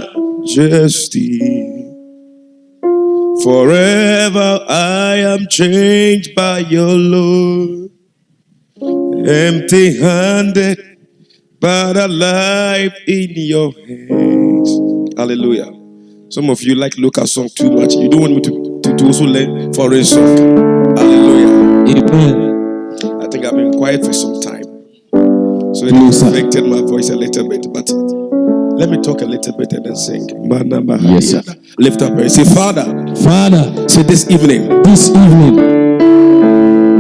majesty. Forever I am changed by your love. Empty-handed, but alive in your hands. Hallelujah. Some of you like local song too much. You don't want me to also learn foreign song. Hallelujah. Amen. I think I've been quiet for some time, so it has affected my voice a little bit. But let me talk a little bit and then sing. Yes, sir. Lift up and say, Father. Father. Say this evening.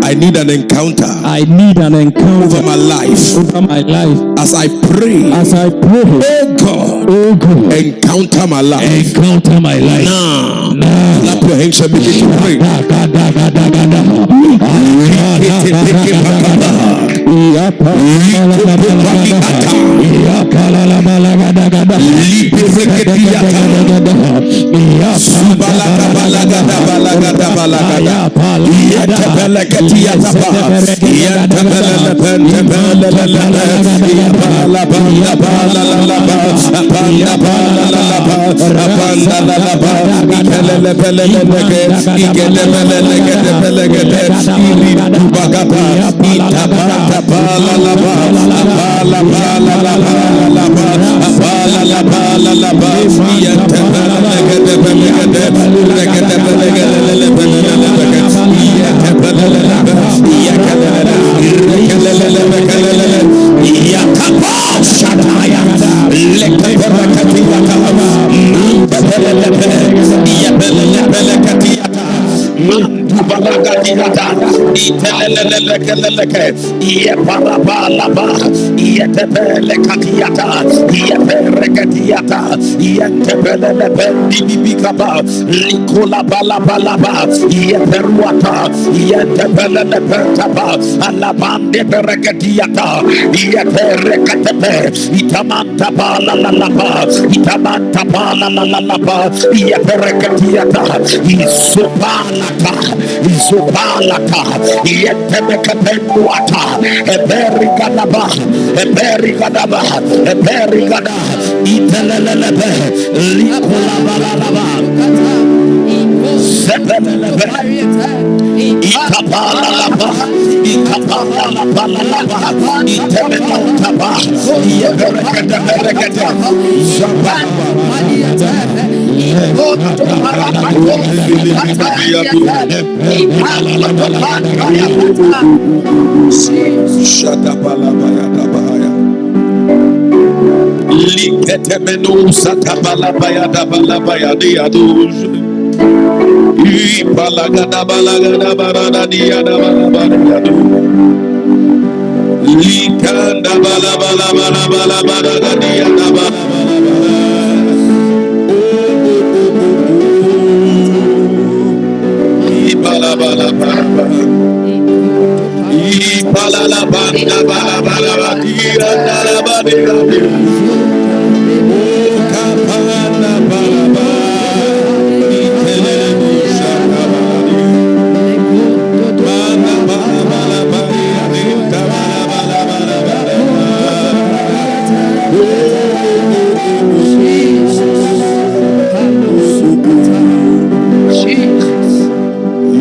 I need an encounter. Over my life. As I pray. Oh God. Encounter my life. Now. Clap your hands and begin to pray.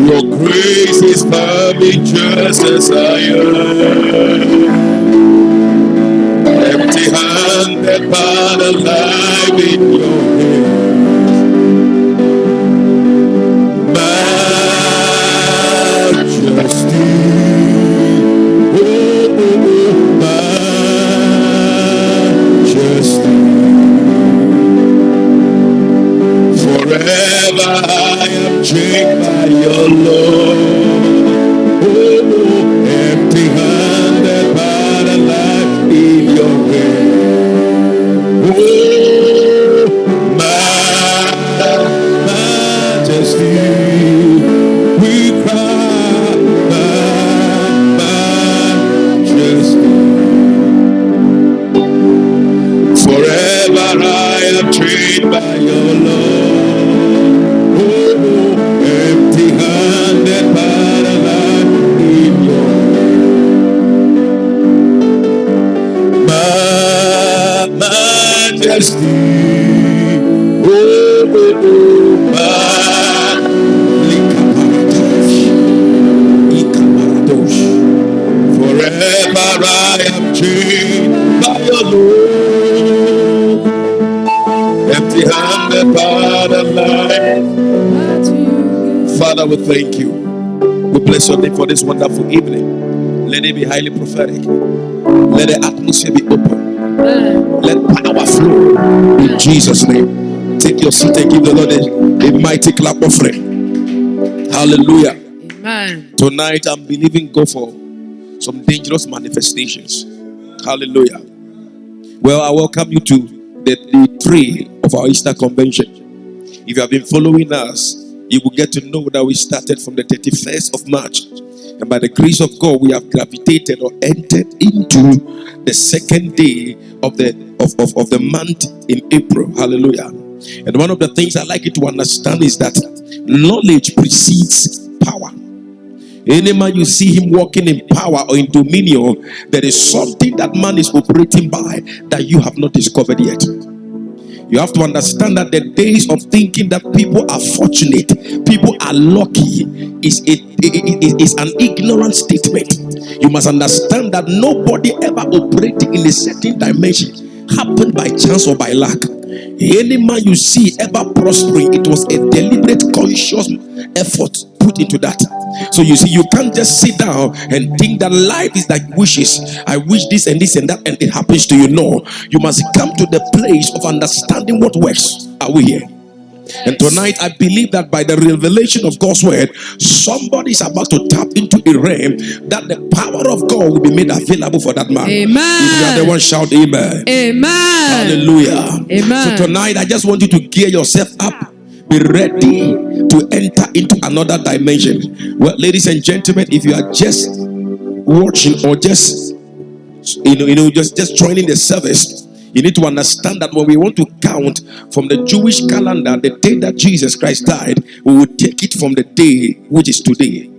Your grace is for me just as I am. Empty-handed but alive in your hand. Majesty. Majesty. Forever I am changed by your love. Empty-handed but alive in your hand. majesty. Oh, forever I am changed by your love. Empty-handed, but alive. Father, we thank you. We bless your name for this wonderful evening. Let it be highly prophetic. Let the atmosphere be open. Let power flow in Jesus' name. Take your seat and give the Lord a mighty clap offering. Hallelujah. Amen. Tonight I'm believing God for some dangerous manifestations. Hallelujah. Well, I welcome you to the day 3 of our Easter convention. If you have been following us, you will get to know that we started from the 31st of March. And by the grace of God, we have gravitated or entered into the second day of the month in April. Hallelujah. And one of the things I like you to understand is that knowledge precedes power. Any man you see him walking in power or in dominion, there is something that man is operating by that you have not discovered yet. You have to understand that the days of thinking that people are fortunate, people are lucky, is an ignorant statement. You must understand that nobody ever operating in a certain dimension happened by chance or by luck. Any man you see ever prospering, it was a deliberate, conscious effort put into that. So you see, you can't just sit down and think that life is like wishes. I wish this and this and that, and it happens to you. No, you must come to the place of understanding what works. Are we here? And tonight I believe that by the revelation of God's word, somebody is about to tap into a realm that the power of God will be made available for that man. Amen. If you are the one, shout amen. Amen. Hallelujah. Amen. So tonight I just want you to gear yourself up. Be ready to enter into another dimension. Well, ladies and gentlemen, if you are just watching or just just joining the service, you need to understand that when we want to count from the Jewish calendar, the day that Jesus Christ died, we will take it from the day which is today.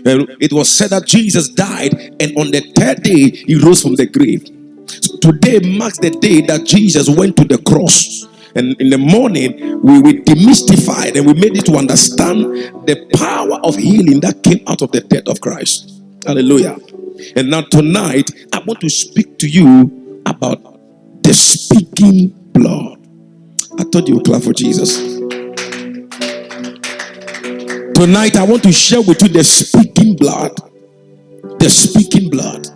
It was said that Jesus died, and on the 3rd day he rose from the grave. So today marks the day that Jesus went to the cross. And in the morning, we demystified and we made it to understand the power of healing that came out of the death of Christ. Hallelujah. And now tonight, I want to speak to you about the speaking blood. I thought you would clap for Jesus. Tonight, I want to share with you the speaking blood. The speaking blood.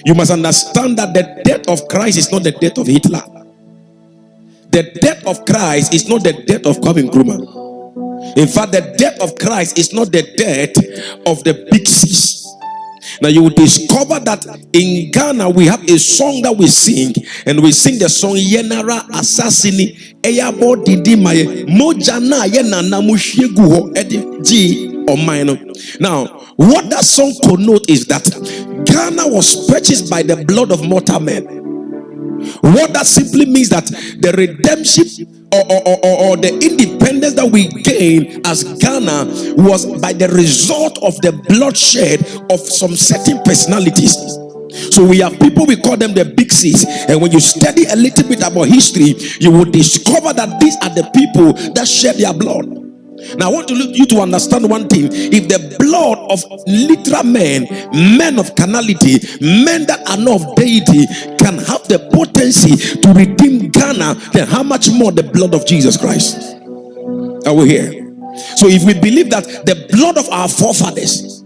You must understand that the death of Christ is not the death of Hitler. The death of Christ is not the death of Kwame Nkrumah. In fact, the death of Christ is not the death of the big C's. Now you will discover that in Ghana we have a song that we sing, and we sing the song Yenara Assassini Eyabo Didi Maye Mojana Yenana Mushiegu Ho Edi G or minor. Now, what that song connotes is that Ghana was purchased by the blood of mortal men. What that simply means that the redemption or the independence that we gained as Ghana was by the result of the bloodshed of some certain personalities. So we have people, we call them the big C's, and when you study a little bit about history, you will discover that these are the people that shed their blood. Now I want you to understand one thing. If the blood of literal men of carnality, men that are not of deity, can have the potency to redeem Ghana, then how much more the blood of Jesus Christ? Are we here? So if we believe that the blood of our forefathers,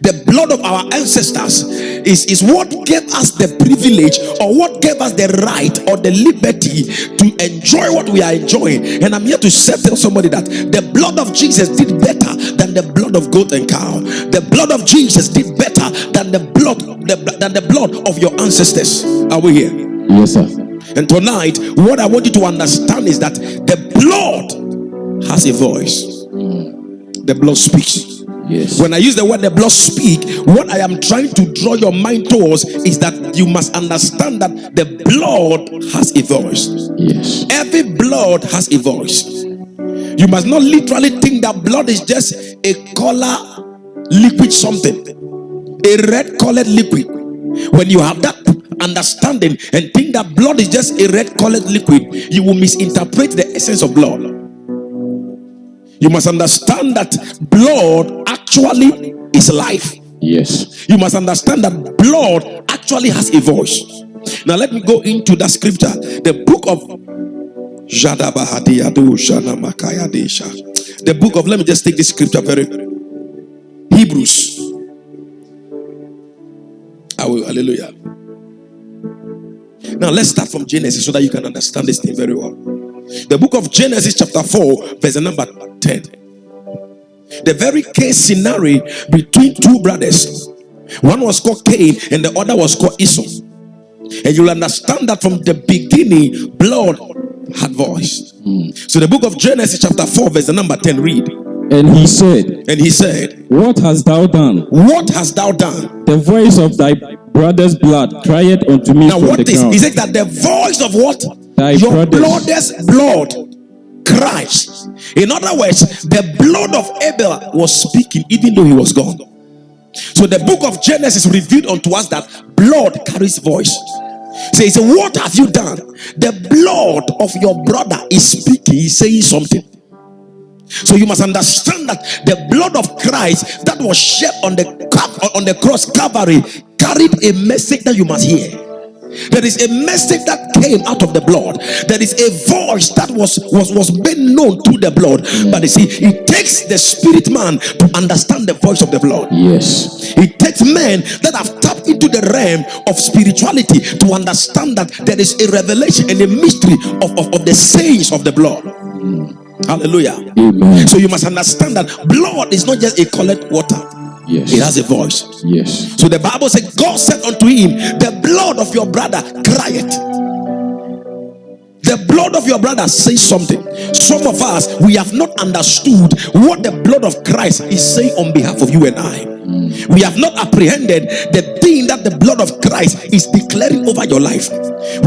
the blood of our ancestors is what gave us the privilege, or what gave us the right or the liberty to enjoy what we are enjoying. And I'm here to tell somebody that the blood of Jesus did better than the blood of goat and cow. The blood of Jesus did better than the blood of your ancestors. Are we here? Yes, sir. And tonight, what I want you to understand is that the blood has a voice. The blood speaks. Yes. When I use the word the blood speak, what I am trying to draw your mind towards is that you must understand that the blood has a voice. Yes. Every blood has a voice. You must not literally think that blood is just a color liquid something, a red colored liquid. When you have that understanding and think that blood is just a red colored liquid, you will misinterpret the essence of blood. You must understand that blood actually is life. Yes. You must understand that blood actually has a voice. Now let me go into that scripture. The book of let me just take this scripture very Hebrews. Hallelujah. Now let's start from Genesis so that you can understand this thing very well. The book of Genesis chapter 4 verse number 10. The very case scenario between two brothers. One was called Cain and the other was called Esau. And you'll understand that from the beginning, blood had voice. So the book of Genesis chapter 4 verse number 10, read. And he said, What hast thou done? What hast thou done? The voice of thy brother's blood cried unto me Now from what the is? ground. He said that the voice of what? Your brother's blood cries. In other words, the blood of Abel was speaking even though he was gone. So the book of Genesis revealed unto us that blood carries voice. So he said, what have you done? The blood of your brother is speaking. He's saying something. So you must understand that the blood of Christ that was shed on the cross Calvary carried a message that you must hear. There is a message that came out of the blood. There is a voice that was made known through the blood. But you see, it takes the spirit man to understand the voice of the blood. Yes. It takes men that have tapped into the realm of spirituality to understand that there is a revelation and a mystery of the sayings of the blood. Hallelujah. Amen. So you must understand that blood is not just a colored water. Yes. It has a voice. Yes. So the Bible said, God said unto him, the blood of your brother crieth. The blood of your brother says something. Some of us, we have not understood what the blood of Christ is saying on behalf of you and I. We have not apprehended the thing that the blood of Christ is declaring over your life.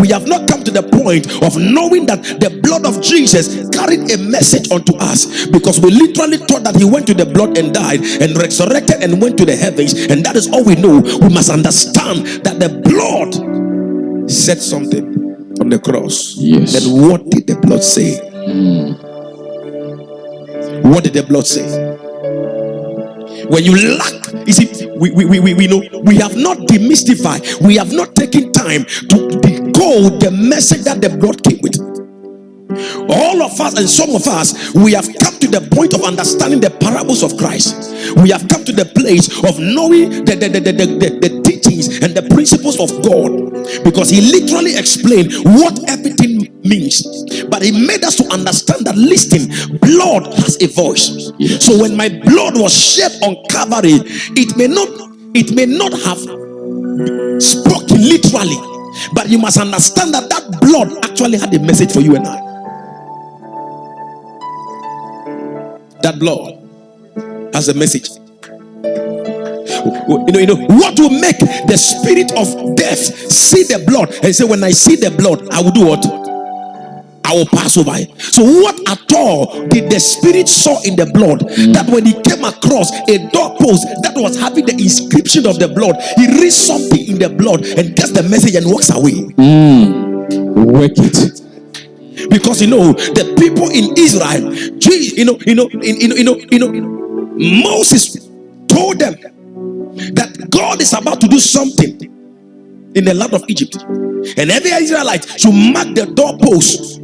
We have not come to the point of knowing that the blood of Jesus carried a message unto us, because we literally thought that he went to the blood and died and resurrected and went to the heavens, and that is all we know. We must understand that the blood said something on the cross. Yes. Then what did the blood say? What did the blood say? When you lack, you see, we know we have not demystified, we have not taken time to decode the message that the blood came with. All of us and some of us, we have come to the point of understanding the parables of Christ. We have come to the place of knowing the teachings and the principles of God, because he literally explained what everything means. But he made us to understand that, listen, blood has a voice. Yes. So when my blood was shed on Calvary, it may not have spoken literally, but you must understand that that blood actually had a message for you and I. That blood has a message. You know what will make the spirit of death see the blood and say, when I see the blood, I will do what? I will pass over it. So what at all did the spirit saw in the blood, that when he came across a doorpost that was having the inscription of the blood, he reads something in the blood and gets the message and walks away. Work it. Because the people in Israel, Moses told them that God is about to do something in the land of Egypt, and every Israelite should mark the doorpost.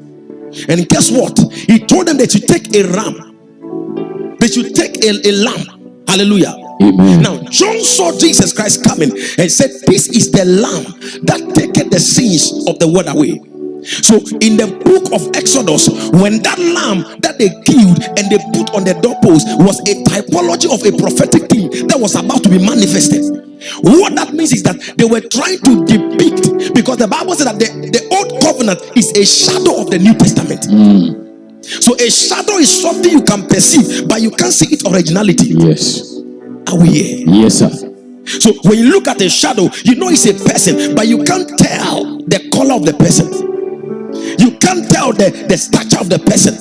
And guess what? He told them they should take a ram, they should take a lamb. Hallelujah. Amen. Now John saw Jesus Christ coming and said, this is the lamb that taketh the sins of the world away. So in the book of Exodus, when that lamb that they killed and they put on the doorpost was a typology of a prophetic thing that was about to be manifested. What that means is that they were trying to depict, because the Bible said that the old covenant is a shadow of the New Testament. So a shadow is something you can perceive, but you can't see its originality. Yes. Are we here? Yes, sir. So when you look at a shadow, you know it's a person, but you can't tell the color of the person. You can't tell the stature of the person.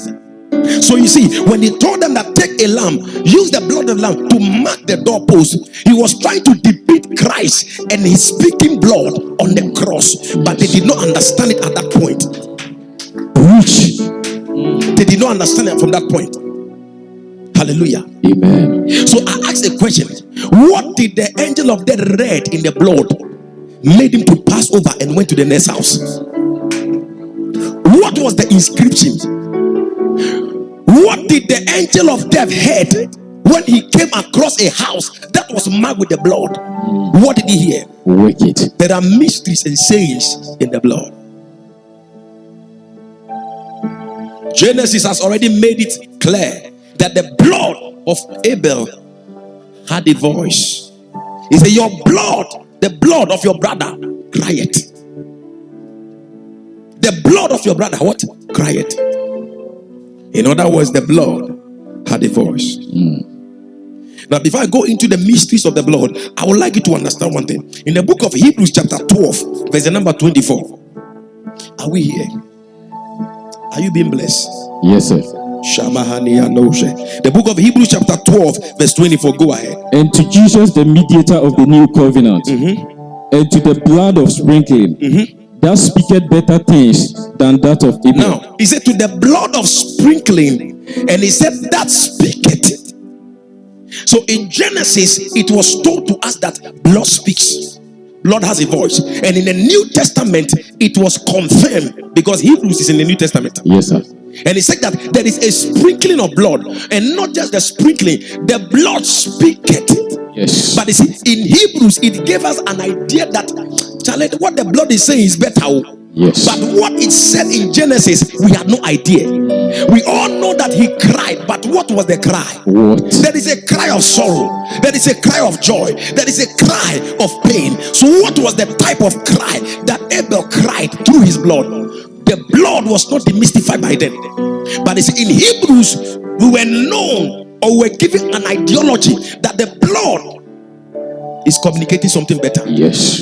So you see, when he told them that take a lamb, use the blood of the lamb to mark the doorpost, he was trying to depict Christ and his speaking blood on the cross, but they did not understand it at that point. Preach. They did not understand it from that point. Hallelujah. Amen. So I asked a question: what did the angel of death read in the blood made him to pass over and went to the next house? What was the inscription? What did the angel of death heard when he came across a house that was marked with the blood? What did he hear? Wicked. There are mysteries and sayings in the blood. Genesis has already made it clear that the blood of Abel had a voice. He said, your blood, the blood of your brother, cried. The blood of your brother, what? Cried. In other words, the blood had a voice. Now, before I go into the mysteries of the blood, I would like you to understand one thing. In the book of Hebrews chapter 12, verse number 24. Are we here? Are you being blessed? Yes, sir. The book of Hebrews chapter 12, verse 24. Go ahead. And to Jesus, the mediator of the new covenant, and to the blood of sprinkling, that speaketh better things than that of Abel. Now, he said to the blood of sprinkling, and he said that speaketh. So in Genesis, it was told to us that blood speaks. Blood has a voice. And in the New Testament, it was confirmed because Hebrews is in the New Testament. Yes, sir. And he said that there is a sprinkling of blood, and not just the sprinkling, the blood speaketh. Yes. But you see, in Hebrews, it gave us an idea that what the blood is saying is better. Yes. But what it said in Genesis, we had no idea. We all know that he cried, but what was the cry? What? There is a cry of sorrow, there is a cry of joy, there is a cry of pain. So what was the type of cry that Abel cried through his blood? The blood was not demystified by them. But it's in Hebrews, we were known or were given an ideology that the blood is communicating something better. Yes.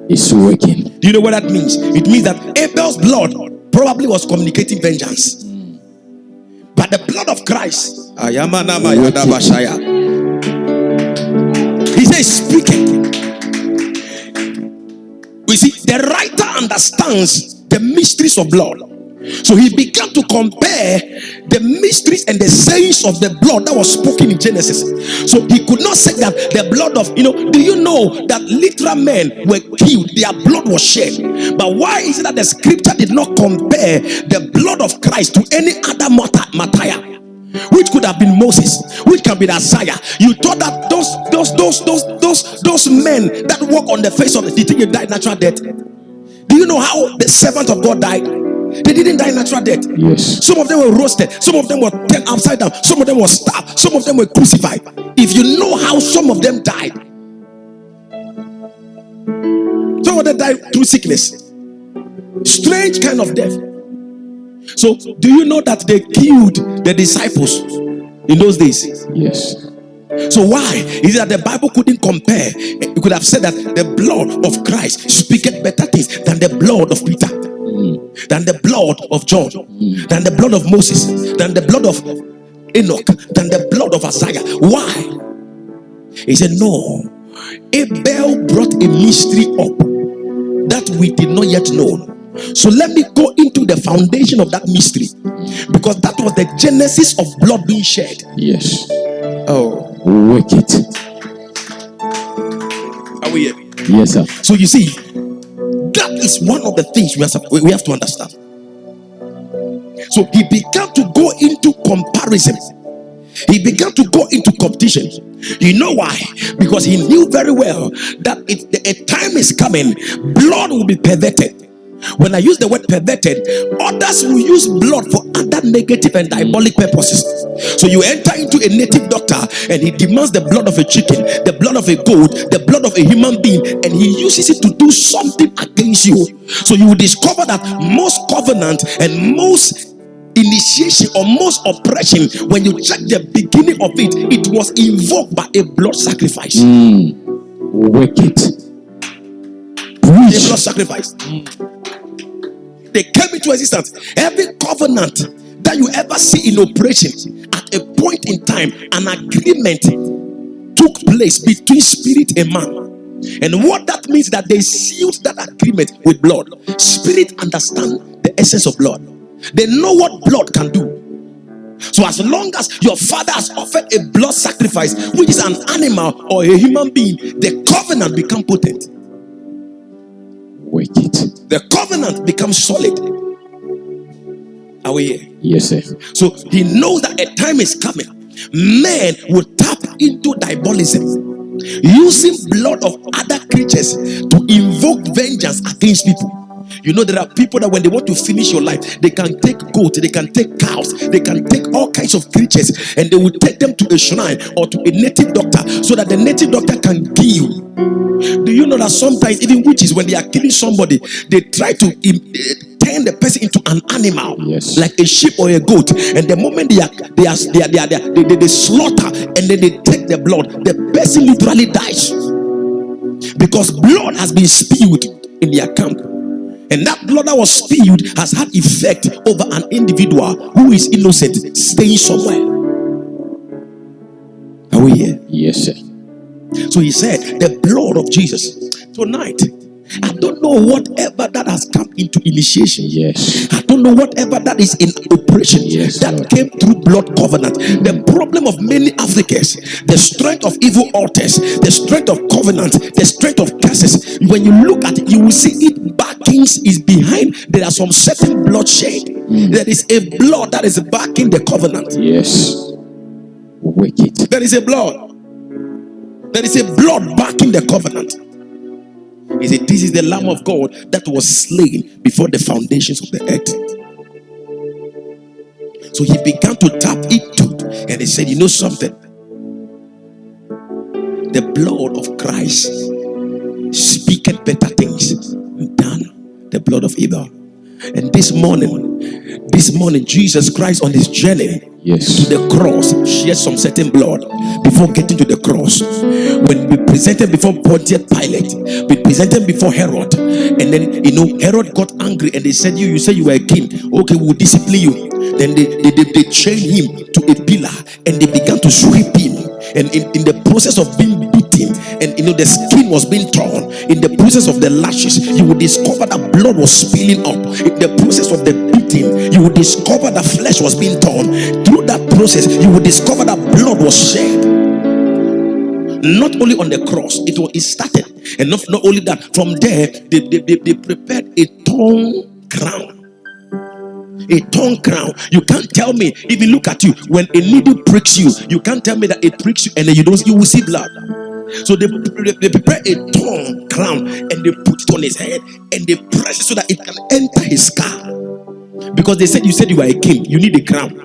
It's working. Do you know what that means? It means that Abel's blood probably was communicating vengeance. But the blood of Christ, he says, speaking. We see, the writer understands the mysteries of blood. So he began to compare the mysteries and the sayings of the blood that was spoken in Genesis. So he could not say that the blood of, do you know that literal men were killed, their blood was shed? But why is it that the scripture did not compare the blood of Christ to any other martyr, which could have been Moses, which can be Isaiah? You thought that those men that walk on the face of the thing, they died natural death. Do you know how the servant of God died? They didn't die natural death. Yes. Some of them were roasted, some of them were turned upside down, some of them were stabbed, some of them were crucified. If you know how some of them died, some of them died through sickness, strange kind of death. So do you know that they killed the disciples in those days? Yes. So why is it that the Bible couldn't compare? It could have said that the blood of Christ speaketh better things than the blood of Peter, than the blood of John, than the blood of Moses, than the blood of Enoch, than the blood of Isaiah. Why? He said, no, Abel brought a mystery up that we did not yet know. So let me go into the foundation of that mystery, because that was the genesis of blood being shed. Yes. Oh, Wicked. are we here? Yes, sir. So you see, that is one of the things we have to understand. So he began to go into comparison. He began to go into competition. You know why? Because he knew very well that a time is coming, blood will be perverted. When I use the word perverted, others will use blood for other negative and diabolic purposes. So you enter into a native doctor and he demands the blood of a chicken, the blood of a goat, the blood of a human being, and he uses it to do something against you. So you will discover that most covenant and most initiation or most oppression, when you check the beginning of it, it was invoked by a blood sacrifice. Wicked. A blood sacrifice. They came into existence. Every covenant that that you ever see in operation, at a point in time, an agreement took place between spirit and man. And what that means, that they sealed that agreement with blood. Spirit understand the essence of blood. They know what blood can do. So as long as your father has offered a blood sacrifice, which is an animal or a human being, the covenant becomes potent. Work it. The covenant becomes solid. Are we here? Yes, sir. So he knows that a time is coming. Men will tap into diabolism, using blood of other creatures to invoke vengeance against people. You know, there are people that when they want to finish your life, they can take goat, they can take cows, they can take all kinds of creatures, and they will take them to a shrine or to a native doctor so that the native doctor can kill. Do you know that sometimes even witches, when they are killing somebody, they try to turn the person into an animal, Yes. like a sheep or a goat, and the moment they slaughter and then they take the blood, the person literally dies because blood has been spilled in their camp. And that blood that was spilled has had effect over an individual who is innocent, staying somewhere. Are we here? Yes, sir. So he said, the blood of Jesus. Tonight, I don't know whatever that has come into initiation. Yes. I don't know whatever that is in operation, Yes, that Lord. came through blood covenant. The problem of many Africans, the strength of evil altars, the strength of covenant, the strength of curses. When you look at it, you will see it backings is behind. There are some certain bloodshed. There is a blood that is backing the covenant. Yes. Work it. There is a blood. There is a blood backing the covenant. He said, this is the Lamb of God that was slain before the foundations of the earth. So he began to tap into, and he said, you know something? The blood of Christ speaketh better things than the blood of Abel. And this morning, Jesus Christ on his journey Yes. to the cross shed some certain blood before getting to the cross. When we presented before Pontius Pilate, we presented before Herod, and then Herod got angry and they said, you say you were a king, okay, we'll discipline you. Then they chained him to a pillar and they began to sweep him, and in the process of being beaten, and the skin was being torn, in the process of the lashes, you would discover that blood was spilling up. In the process of the beating, you would discover that flesh was being torn. Through that process, you would discover that blood was shed. Not only on the cross, it started, and not only that. From there, they prepared a thorn crown. A thorn crown. You can't tell me, if you look at you, when a needle pricks you, you can't tell me that it pricks you and then you will see blood. So they prepare a thorn crown and they put it on his head and they press it so that it can enter his skull. Because they said, you said you are a king, you need a crown.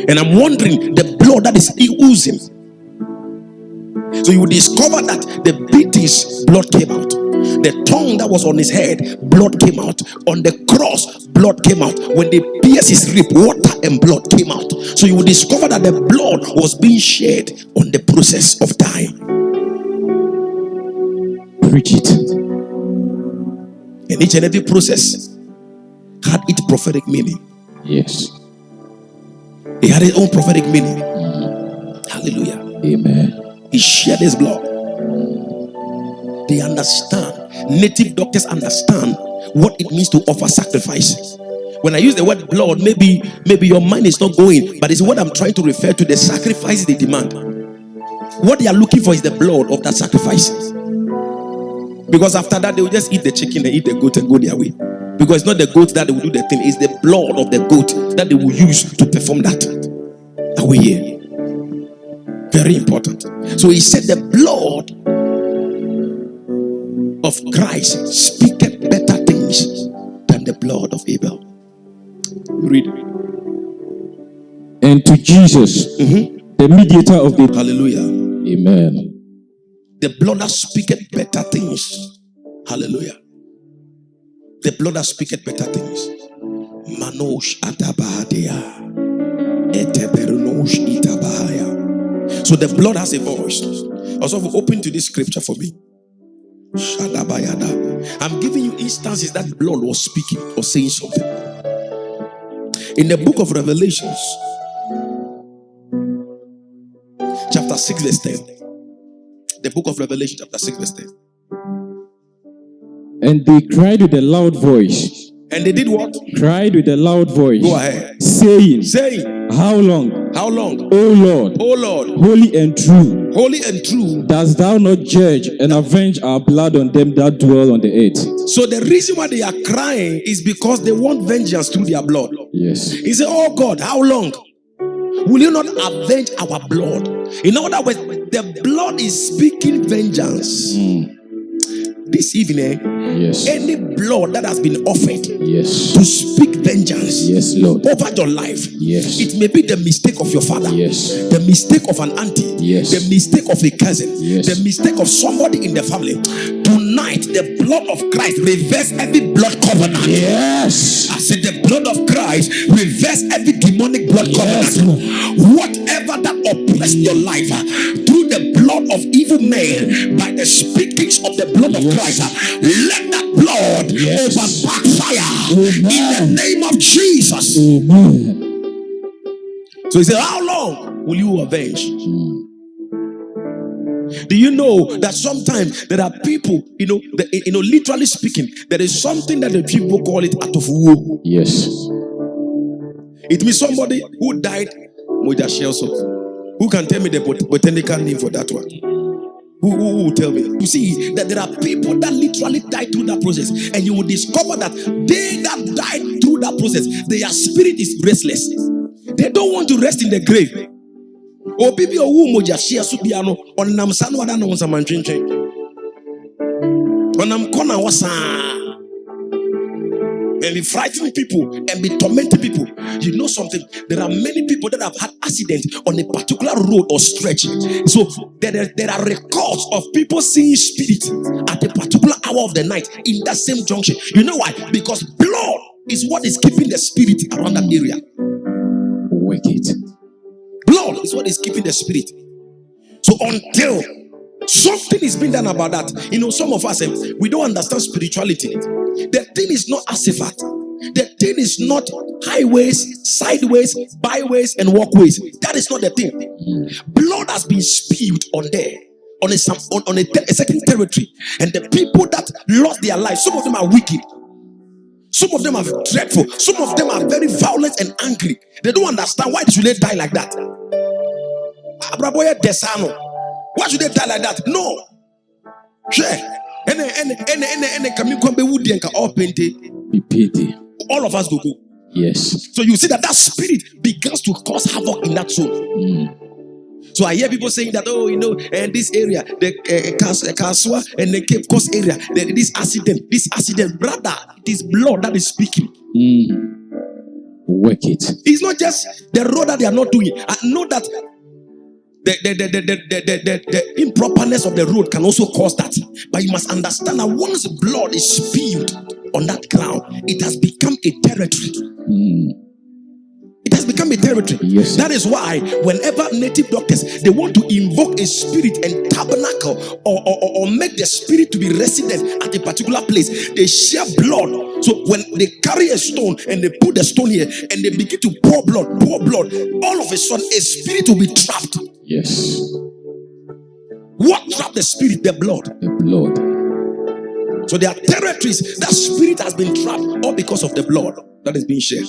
And I'm wondering, the blood that is oozing. So you will discover that the beatings, blood came out. The tongue that was on his head, blood came out. On the cross, blood came out. When they pierced his rib, water and blood came out. So you will discover that the blood was being shed on the process of dying. Preach it. And each and every process had its prophetic meaning. Yes. It had its own prophetic meaning. Hallelujah. Amen. He shed his blood. They understand. Native doctors understand what it means to offer sacrifice. When I use the word blood, maybe your mind is not going, but it's what I'm trying to refer to, the sacrifice they demand. What they are looking for is the blood of that sacrifice. Because after that, they will just eat the chicken and eat the goat and go their way. Because it's not the goat that will do the thing, it's the blood of the goat that they will use to perform that. Are we here? Very important. So he said, the blood of Christ speaketh better things than the blood of Abel. Read. And to Jesus, the mediator of the Hallelujah. Amen. The blood that speaketh better things. Hallelujah. The blood that speaketh better things. Manosh Atabahadia. Eteberunosh Itabahaya. So the blood has a voice. Also, open to this scripture for me. Shadabayada. I'm giving you instances that blood was speaking or saying something. In the book of Revelations, chapter 6, verse 10. The book of Revelation, chapter 6, verse 10. And they cried with a loud voice. And they did what? Cried with a loud voice. Go ahead. Saying, How long? How long? O Lord, O Lord, holy and true, holy and true, dost thou not judge and avenge our blood on them that dwell on the earth? So the reason why they are crying is because they want vengeance through their blood. Yes. He said, oh God, how long will you not avenge our blood? In other words, the blood is speaking vengeance. This evening, Yes. any blood that has been offered Yes. to speak vengeance Yes, Lord. over your life, Yes. it may be the mistake of your father, Yes. the mistake of an auntie, Yes. the mistake of a cousin, Yes. the mistake of somebody in the family. Tonight, the blood of Christ reverse every blood covenant. Yes. I said the blood of Christ reverse every demonic blood Yes. covenant. Whatever that oppressed your life through the blood of evil men, by the speakings of the blood of Christ, let that blood backfire in the name of Jesus. Amen. So he said, how long will you avenge? Do you know that sometimes there are people, literally speaking, there is something that the people call it out of woe. Yes. It means somebody who died. Who can tell me the botanical name for that one? Who will tell me? You see that there are people that literally died through that process, and you will discover that they that died through that process, their spirit is restless. They don't want to rest in the grave. Oh, baby, oh, moja share subiano on nam sanwada no samanchinchin. On nam kona wasa. And be frightening people and be tormenting people. You know something? There are many people that have had accidents on a particular road or stretch. So there are records of people seeing spirit at a particular hour of the night in that same junction. You know why? Because blood is what is keeping the spirit around that area. Wicked. Blood is what is keeping the spirit. So until something is being done about that, some of us, we don't understand spirituality. The thing is not asifat. The thing is not highways, sideways, byways, and walkways. That is not the thing. Blood has been spilled on there, on a certain territory, and the people that lost their lives, some of them are wicked. Some of them are dreadful. Some of them are very violent and angry. They don't understand why should they die like that. Abraboya Desano. Why should they die like that? No. Be pity. All of us go. Yes. So you see that spirit begins to cause havoc in that zone. So I hear people saying that, and this area, the Kaswa and the Cape Coast area, this accident, brother, it is blood that is speaking. Work it. It's not just the road that they are not doing. I know that the improperness of the road can also cause that. But you must understand that once blood is spilled on that ground, it has become a territory. It has become a territory. Yes, that is why whenever native doctors, they want to invoke a spirit and tabernacle or make the spirit to be resident at a particular place, they share blood. So when they carry a stone and they put the stone here and they begin to pour blood, all of a sudden a spirit will be trapped. Yes. What trapped the spirit? The blood. The blood. So there are territories that spirit has been trapped all because of the blood that is being shared.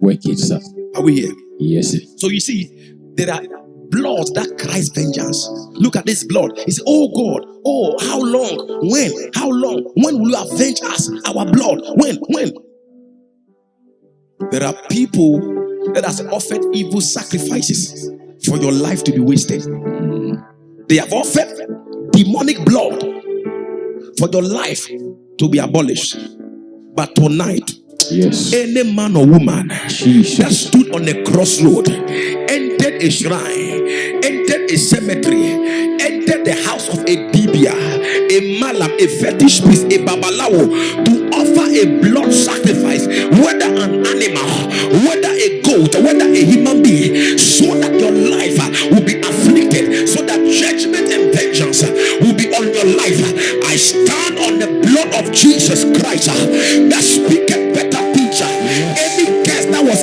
Work it, sir. Are we here? Yes, sir. So you see, there are blood that cries vengeance. Look at this blood. He said, oh God, oh, how long? When? How long? When will you avenge us? Our blood? When? There are people that have offered evil sacrifices for your life to be wasted. They have offered demonic blood for your life to be abolished. But tonight, yes, any man or woman Jesus that stood on a crossroad, entered a shrine, entered a cemetery, entered the house of a dibia, a malam, a fetish priest, a babalawo, to offer a blood sacrifice, whether an animal, whether a goat, whether a human being, so that your life will be afflicted, so that judgment and vengeance will be on your life. I stand on the blood of Jesus Christ that speaketh better things. Any curse that was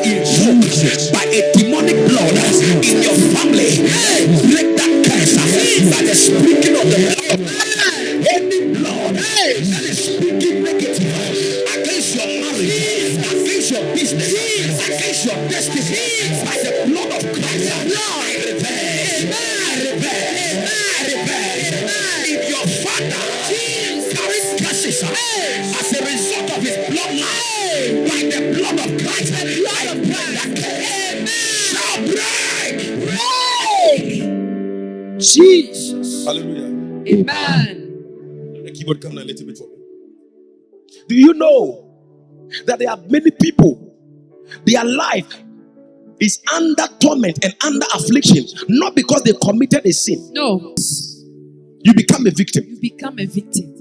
carrying curses as a result of his bloodline. By the blood of Christ, shall break. Jesus. Hallelujah. Amen. The keyboard come a little bit for me. Do you know that there are many people, their life is under torment and under affliction, not because they committed a sin. No. You become a victim. You become a victim.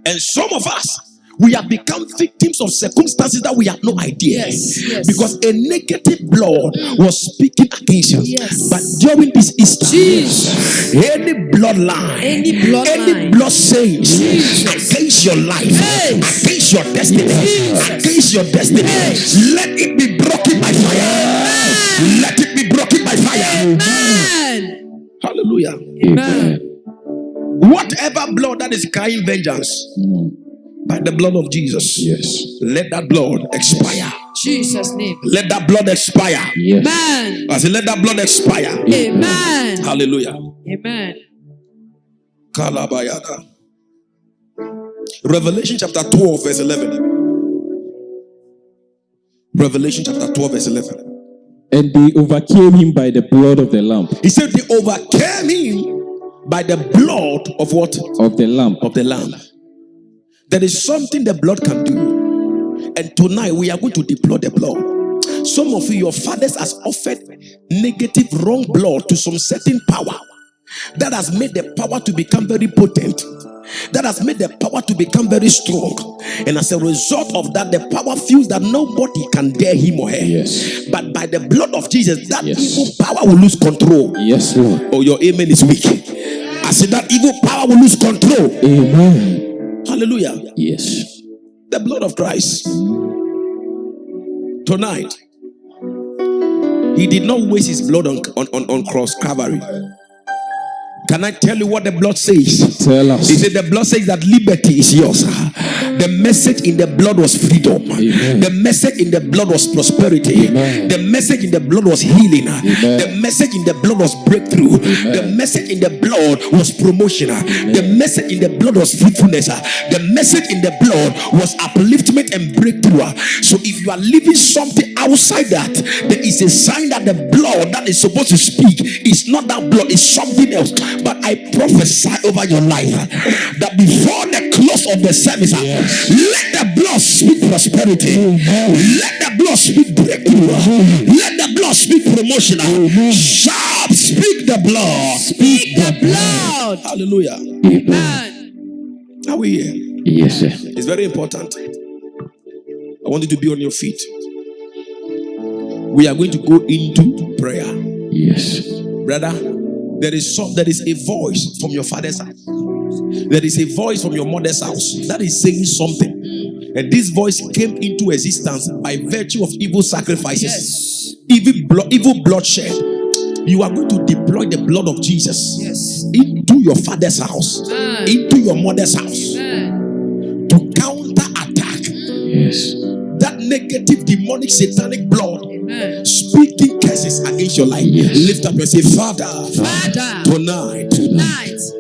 And some of us, we have become victims of circumstances that we have no idea. Yes. Because a negative blood was speaking against us. Yes. But during this Easter, Jesus. any bloodline, any blood saints against your life, against your destiny, against your destiny, let it be broken by fire. Let it be broken by fire. Amen. Hallelujah. Amen. Whatever blood that is crying vengeance, by the blood of Jesus, let that blood expire. Jesus' name. Let that blood expire. Amen. I said, let that blood expire. Amen. Hallelujah. Amen. Kalabayada. Revelation chapter 12, verse 11. Revelation chapter 12, verse 11. And they overcame him by the blood of the Lamb. He said they overcame him by the blood of what? Of the Lamb. Of the Lamb. There is something the blood can do. And tonight we are going to deploy the blood. Some of you, your fathers has offered negative, wrong blood to some certain power. That has made the power to become very potent. That has made the power to become very strong. And as a result of that, the power feels that nobody can dare him or her. But by the blood of Jesus, that evil power will lose control. Yes, Lord. Oh, your amen is weak. I said that evil power will lose control. Amen. Hallelujah. Yes. The blood of Christ. Tonight, he did not waste his blood on cross Calvary. Can I tell you what the blood says? Tell us. He said the blood says that liberty is yours. The message in the blood was freedom. Amen. The message in the blood was prosperity. Amen. The message in the blood was healing. Amen. The message in the blood was breakthrough. Amen. The message in the blood was promotion. The message in the blood was fruitfulness. The message in the blood was upliftment and breakthrough. So if you are living something outside that, there is a sign that the blood that is supposed to speak is not that blood, it's something else. But I prophesy over your life that before the close of the service, let the blood speak prosperity. Let the blood speak breakthrough. Let the blood speak promotion. Shout, speak the blood. Speak the blood. Hallelujah. Amen. Are we here? Yes, sir. It's very important. I want you to be on your feet. We are going to go into prayer. Yes. Brother, there is a voice from your father's house. There is a voice from your mother's house that is saying something. And this voice came into existence by virtue of evil sacrifices. Evil bloodshed. You are going to deploy the blood of Jesus into your father's house, into your mother's house, to counter attack. Yes. That negative, demonic, satanic blood speaking curses against your life. Lift up and say, Father, tonight,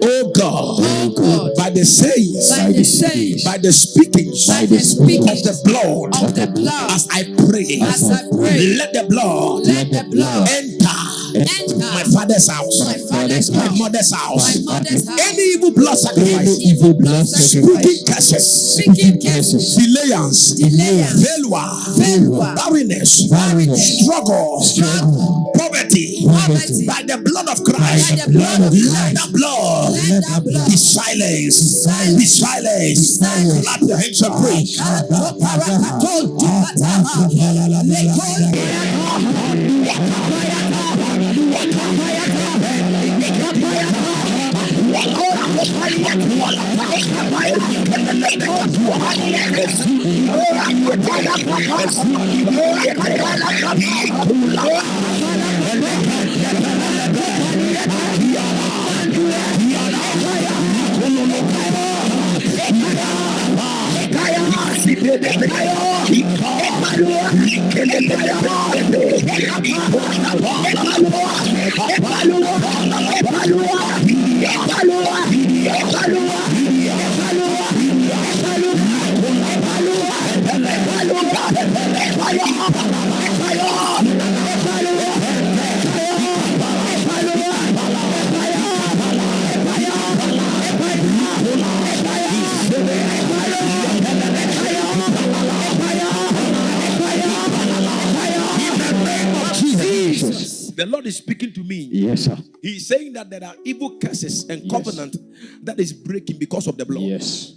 oh God, by the sayings, by the speakings of the blood, as I pray, let the blood enter my father's house, my mother's house. Any evil blood sacrifice, speaking curses, delayance, failure, barrenness, struggle, poverty, by the blood of Christ, let the blood be silenced. Be silenced. Clap your hands and pray. The Lord is speaking to me. Yes, sir. He's saying that there are evil curses and Yes. covenant that is breaking because of the blood. Yes.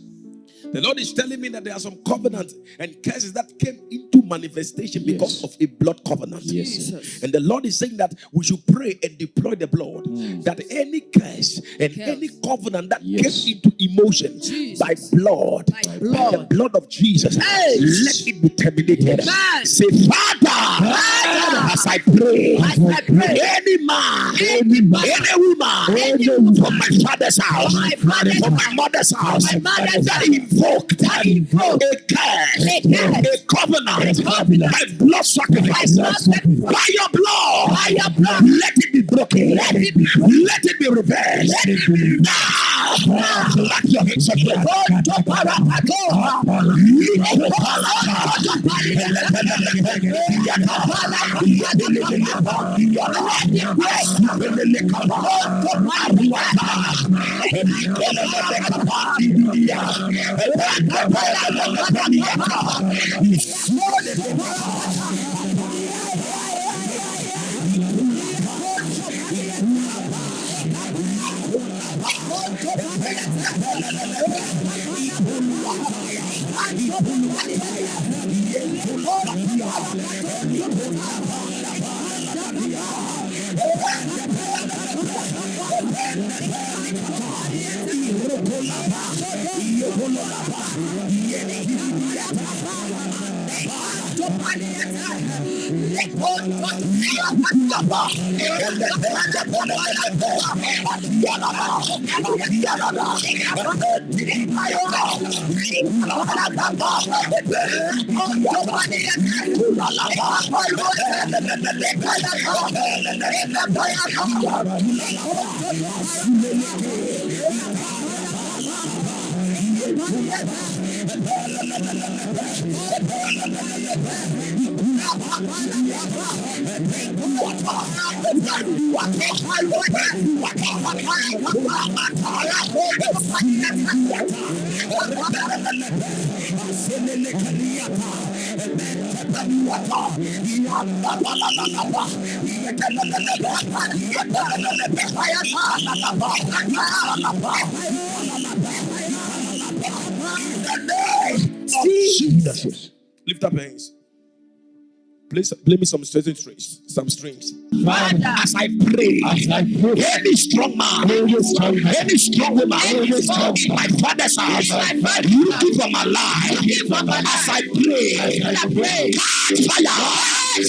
The Lord is telling me that there are some covenants and curses that came into manifestation because Yes. of a blood covenant. Yes. Jesus. And the Lord is saying that we should pray and deploy the blood. That any curse and any covenant that Yes. came into emotion Jesus. by blood, By by blood. the blood of Jesus, let it be terminated. Amen. Say, Father, as I pray, any man, any woman from my father's house, from my mother's house, that invoked a curse, a covenant, by blood sacrifice, by your blood, let it be broken, let it be reversed. Now, let your hands Jesus. Lift up your hands. Please play me some strings. Father, As I pray, any strong man, any strong woman in my father's house, looking for my life. As I pray, catch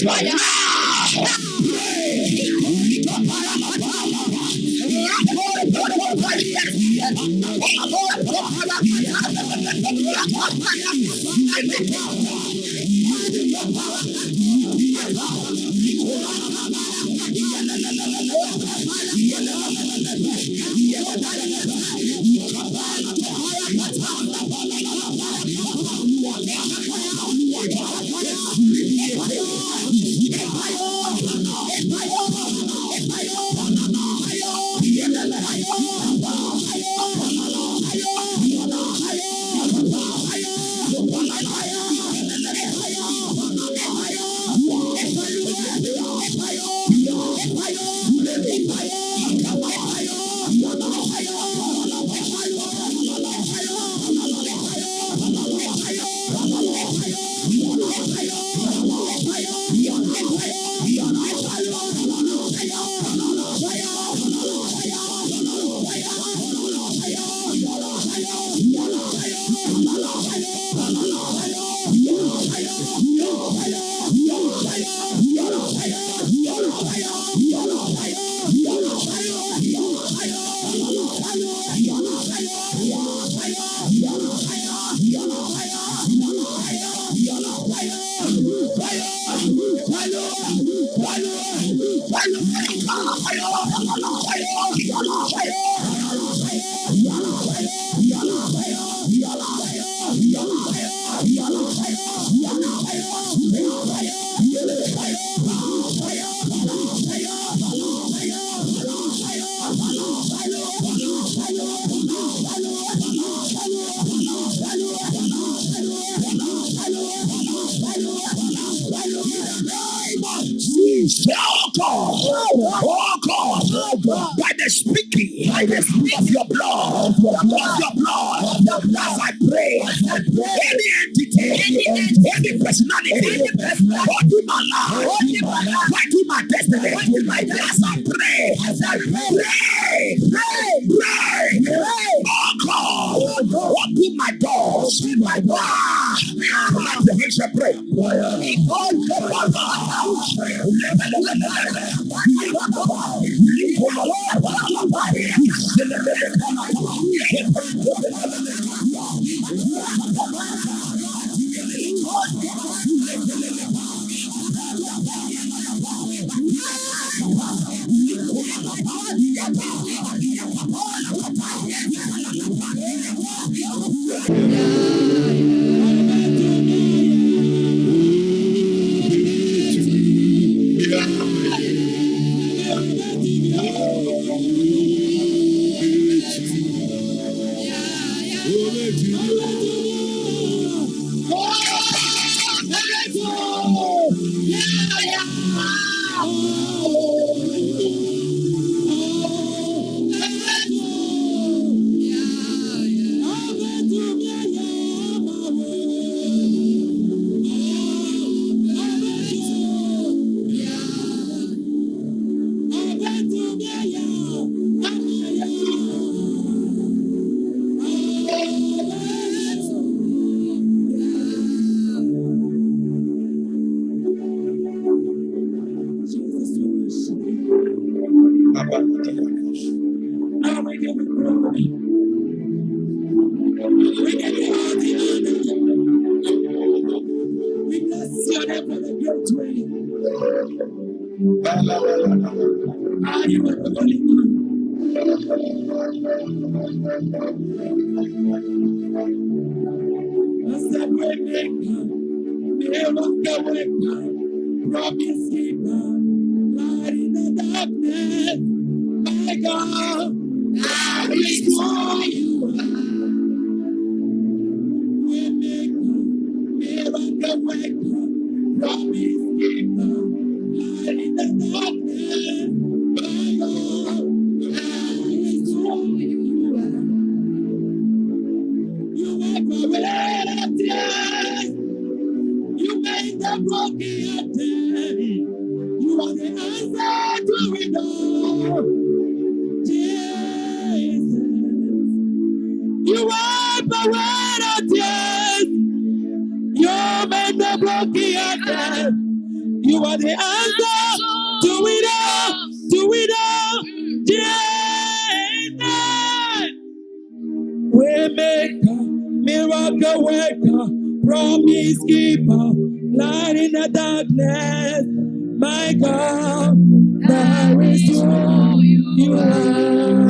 fire now. by the speed of your blood, as I pray, any entity, any personality, holding my life, fighting my destiny, as I pray, pray, oh God, open my doors, let the nation pray.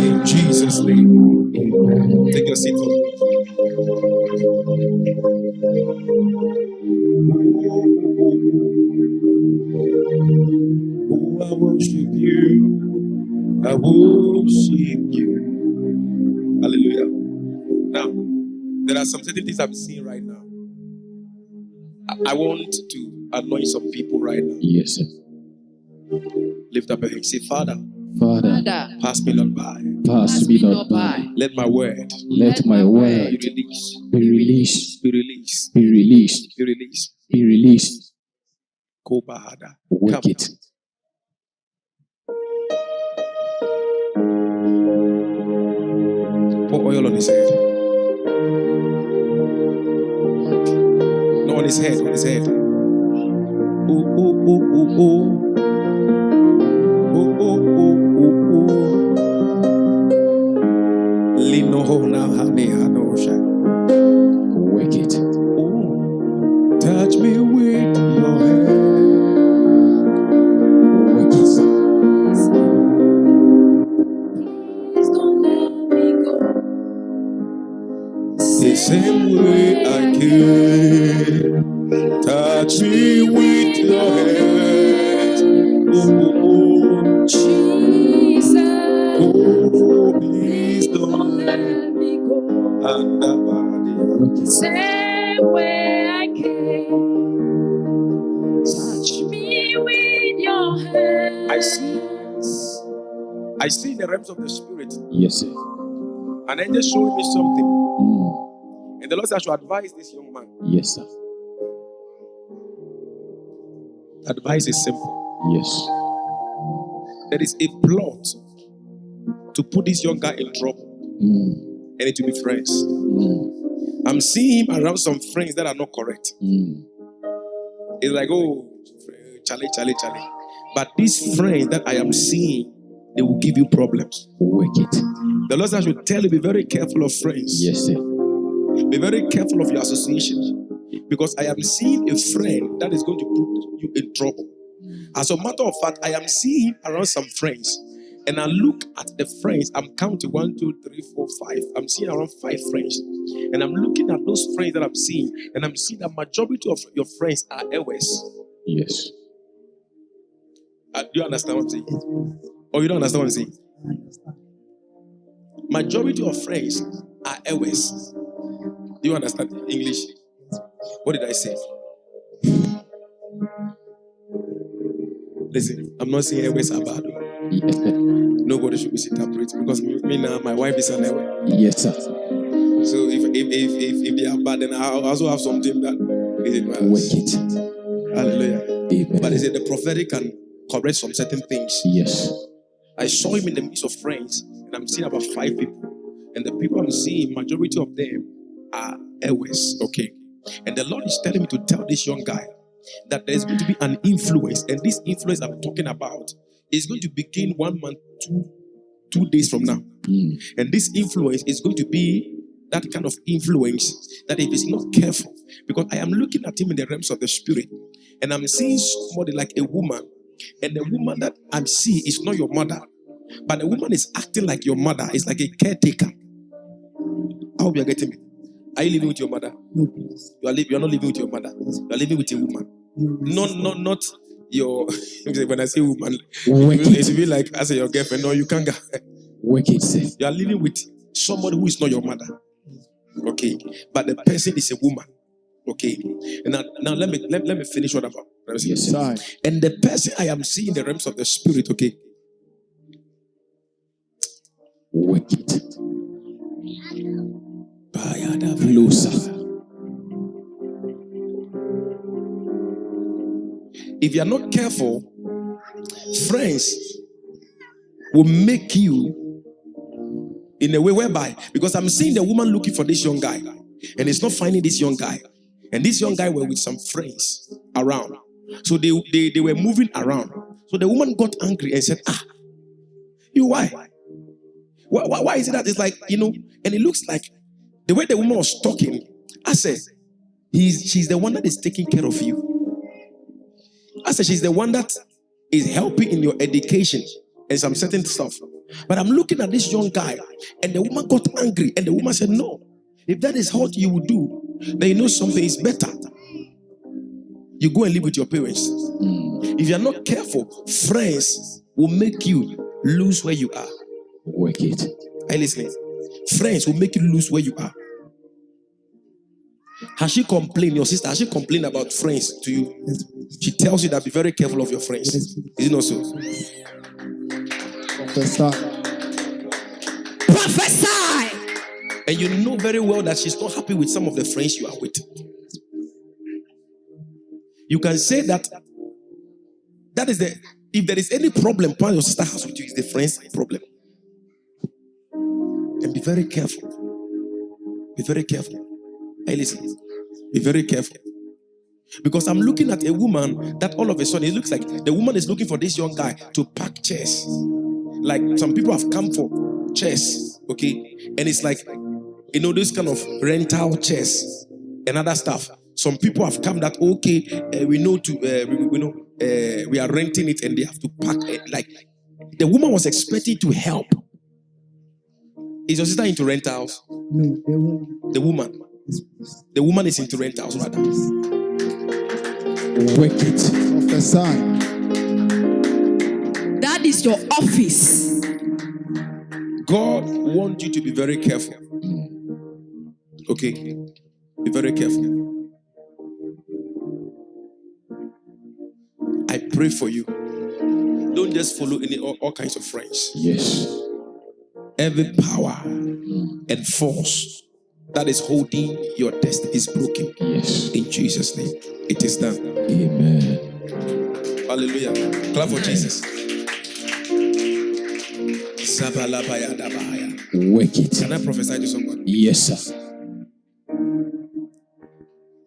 In Jesus' name. Take your seat. Oh, I worship you. I worship you. Hallelujah. Now, there are some certain things I'm seeing right now. I want to anoint some people right now. Yes, sir. Lift up your hand. Say, Father, Father, pass me not by. pass me not by. Let my word Let my be word released. be released, Be released. be released, Be released. be released. Kobahada. Work Come. it. Pour oil on his head. No, on his head. On his head. Oh, oh, oh, oh, oh. Oh, oh, oh, oh, oh. Lino hona hane hanosha. Work it. Oh, touch me with your hand. Work it. Please don't let me go. The same way I came. Touch me with your hand. Oh, oh, oh. Jesus, Oh, please don't don't let let me go. Work it. Same way I came. Touch me with your hand. I see in the realms of the spirit night. Yes, sir. And then just showed me something. Mm. And the Lord said I should advise this young man. Yes, sir. Advice is simple. Yes. There is a plot to put this young guy in trouble Mm. and it will be friends. Mm. I'm seeing him around some friends that are not correct. Mm. It's like, oh, Charlie. But these friends that I am seeing, they will give you problems. Wicked. The Lord said I should tell you, be very careful of friends. Yes, sir. Be very careful of your association. Because I am seeing a friend that is going to put you in trouble. As a matter of fact, I am seeing around some friends. And I look at the friends. I'm counting 1, 2, 3, 4, 5. I'm seeing around 5 friends. And I'm looking at those friends that I'm seeing. And I'm seeing that majority of your friends are Ewes. Yes. Do you understand what I'm saying? Or you don't understand what I'm saying? Majority of friends are Ewes. Do you understand English? What did I say? Listen, I'm not saying Ewes are bad. Nobody should misinterpret because me now, my wife is an Ewe. Yes, sir. So if they are bad, then I also have something that is in my house. Wicked. Hallelujah. Amen. But they say the prophetic can correct some certain things. Yes. I saw him in the midst of friends, and I'm seeing about 5 people. And the people I'm seeing, majority of them are Ewes. Okay. And the Lord is telling me to tell this young guy that there is going to be an influence, and this influence I'm talking about is going to begin 1 month, 2 days from now. Mm. And this influence is going to be that kind of influence that if he's not careful, because I am looking at him in the realms of the spirit, and I'm seeing somebody like a woman, and the woman that I'm seeing is not your mother, but the woman is acting like your mother. It's like a caretaker. I hope you're getting me. Are you living with your mother? You're not living with your mother. You're living with a woman. Not your. When I say woman, it will be like I say your girlfriend. No, you can't. Wicked, sir. You are living with somebody who is not your mother. Okay, but the person is a woman. Okay, and now let me finish what I'm about. Yes, sir. And the person I am seeing in the realms of the spirit. Okay, Wicked. Closer. if you are not careful, friends will make you in a way whereby, because I'm seeing the woman looking for this young guy, and it's not finding this young guy, and this young guy were with some friends around, so they were moving around. So the woman got angry and said, you why is it that it's like, and it looks like the way the woman was talking, I said, she's the one that is taking care of you. I said, she's the one that is helping in your education and some certain stuff. But I'm looking at this young guy, and the woman got angry, and the woman said, no, if that is what you would do, then you know something is better. You go and live with your parents. If you're not careful, friends will make you lose where you are. Wicked. Are you listening? Friends will make you lose where you are. Has she complained, your sister, has she complained about friends to you? She tells you that be very careful of your friends. Is it not so? Prophesy. And you know very well that she's not happy with some of the friends you are with. You can say that is if there is any problem your sister has with you, is the friend's problem. And be very careful. Be very careful. Hey, listen. Be very careful. Because I'm looking at a woman that all of a sudden it looks like the woman is looking for this young guy to pack chairs. Like some people have come for chairs, okay? And it's like, this kind of rental chairs and other stuff. Some people have come that, okay, we are renting it and they have to pack it. Like the woman was expecting to help. Is your sister into rentals? No, the woman. The woman is into rentals, rather. Wicked. Prophesy. That is your office. God wants you to be very careful. Okay? Be very careful. I pray for you. Don't just follow all kinds of friends. Yes. Every power and force that is holding your destiny is broken. Yes. In Jesus' name, it is done. Amen. Hallelujah. Clap for Jesus. Sabalabayadabaya. Work it. Can I prophesy to somebody? Yes, sir.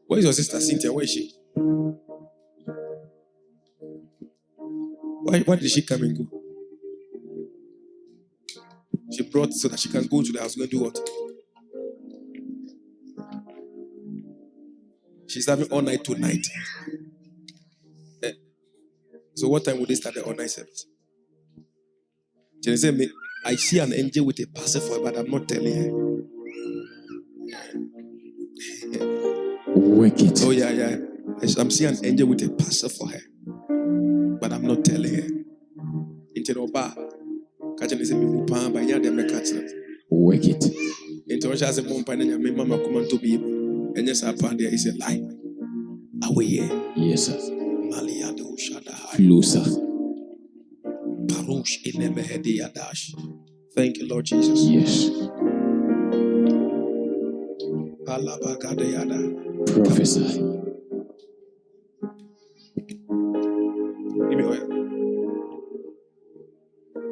Where is your sister Cynthia? Where is she? Why did she come and go? She brought so that she can go to the house. Go and do what? She's having all night tonight. So what time would they start the all night service? She said, I see an angel with a pacifier, but I'm not telling her. Work it. Oh yeah. I'm seeing an angel with a pacifier, but I'm not telling her. Into the bar. Catching this in Pam by Yadam Catcher. Work it. Into Russia, Mom Pan and Mamma come on to be. And yes, I found there is a lie. Away. Yes, sir. Maliado Shada. Closer. Parush in Nemehedi Adash. Thank you, Lord Jesus. Yes. Alabakadayada. Prophesy. Give me oil.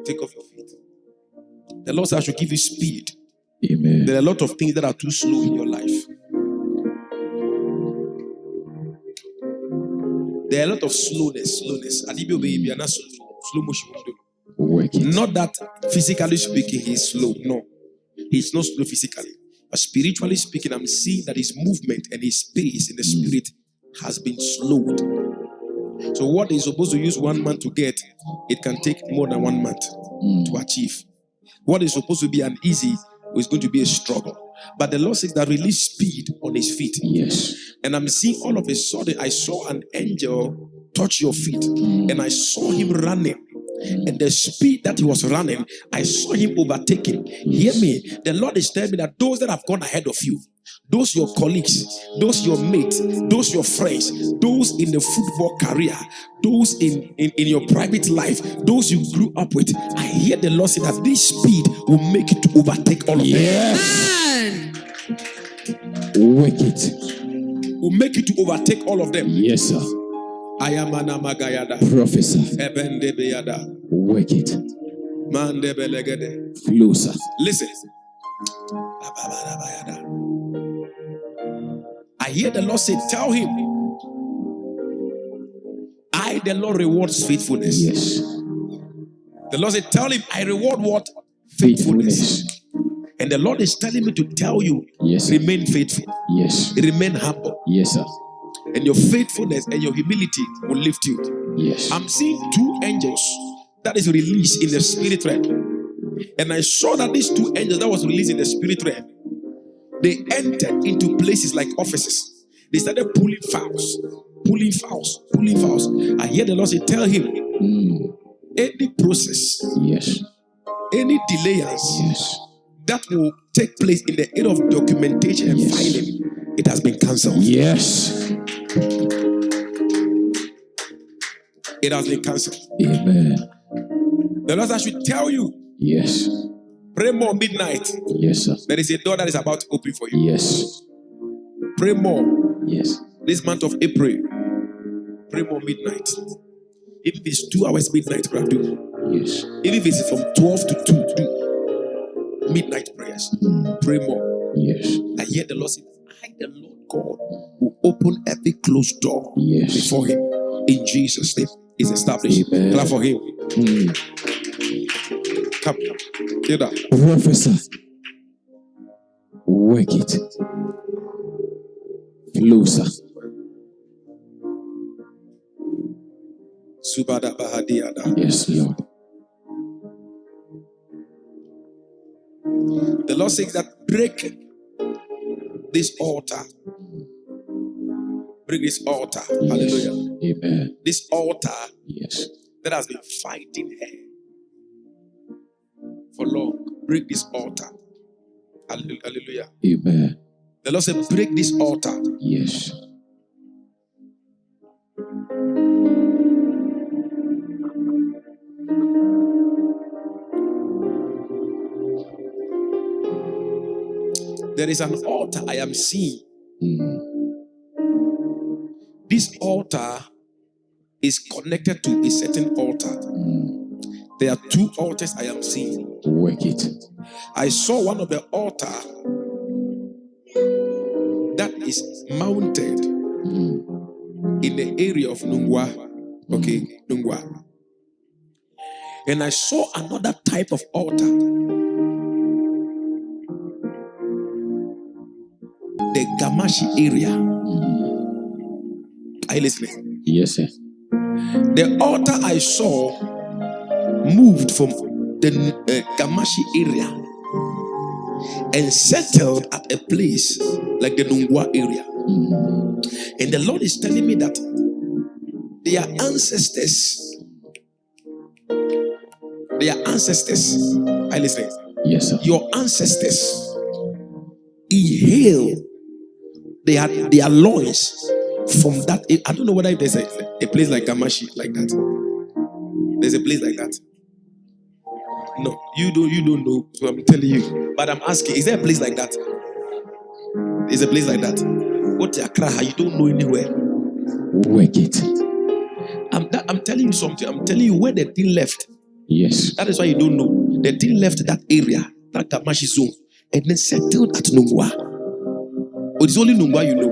Take off your feet. The Lord said I should give you speed. Amen. There are a lot of things that are too slow in your life. There are a lot of slowness. Adibio baby, you are not slow motion. Work it. Not that physically speaking, he is slow. No. He's not slow physically. But spiritually speaking, I'm seeing that his movement and his pace in the spirit has been slowed. So what is supposed to use 1 month to get, it can take more than 1 month to achieve. What is supposed to be an easy is going to be a struggle. But the Lord says that release speed on his feet. Yes. And I'm seeing all of a sudden, I saw an angel touch your feet. And I saw him running. And the speed that he was running, I saw him overtaking. Hear me. The Lord is telling me that those that have gone ahead of you, those your colleagues, those your mates, those your friends, those in the football career, those in your private life, those you grew up with, I hear the Lord say that this speed will make you to overtake all of them. Yes. Work it. Will make you to overtake all of them. Yes, sir. Ayamana magayada. Prophesy. Ebendebeyada. Work it. Mandebelegede. Closer. Listen. I hear the Lord say, tell him, I, the Lord, rewards faithfulness. Yes. The Lord said, tell him, I reward what? Faithfulness. And the Lord is telling me to tell you, yes, sir. Remain faithful. Yes. Remain humble. Yes, sir. And your faithfulness and your humility will lift you. Yes. I'm seeing 2 angels that is released in the spirit realm. And I saw that these 2 angels that was released in the spirit realm, they entered into places like offices. They started pulling fouls. I hear the Lord say, tell him, any process, yes, any delayance, yes, that will take place in the area of documentation and yes, filing, it has been cancelled. Yes. It has been cancelled. Amen. The Lord, I should tell you, yes, pray more midnight. Yes, sir. There is a door that is about to open for you. Yes. Pray more. Yes. This month of April, pray more midnight. If it's 2 hours midnight, do. Yes. Even if it's from 12 to 2, do midnight prayers. Pray more. Yes. I hear the Lord say, I, the Lord God, will open every closed door before him. In Jesus' name, is established. Amen. Clap for him. Come. Hear that. Professor, work it. Closer. Subada Bahadiada. Yes, Lord. The Lord says that break this altar. Break this altar. Yes. Hallelujah. Amen. This altar, yes, that has been fighting her for long. Break this altar. Hallelujah. Amen. The Lord said, break this altar. Yes. there is an altar I am seeing. This altar is connected to a certain altar. There are two altars I am seeing. Work it. I saw one of the altar that is mounted in the area of Nungwa. Okay, Nungwa. And I saw another type of altar. The Gamashi area. Are you listening? Yes, sir. The altar I saw moved from the Gamashi area and settled at a place like the Nungwa area. And the Lord is telling me that their ancestors, are you listening? Yes, sir. Your ancestors inhaled their loins from that. I don't know whether there's a place like Gamashi like that. There's a place like that. No, you don't know. So I'm telling you. But I'm asking, is there a place like that? Is a place like that? What Accra? You don't know anywhere. Work it. I'm telling you something. I'm telling you where the thing left. Yes. That is why you don't know. The thing left that area, that Gamashi zone, and then settled at Nungwa. Or it's only Nungwa you know.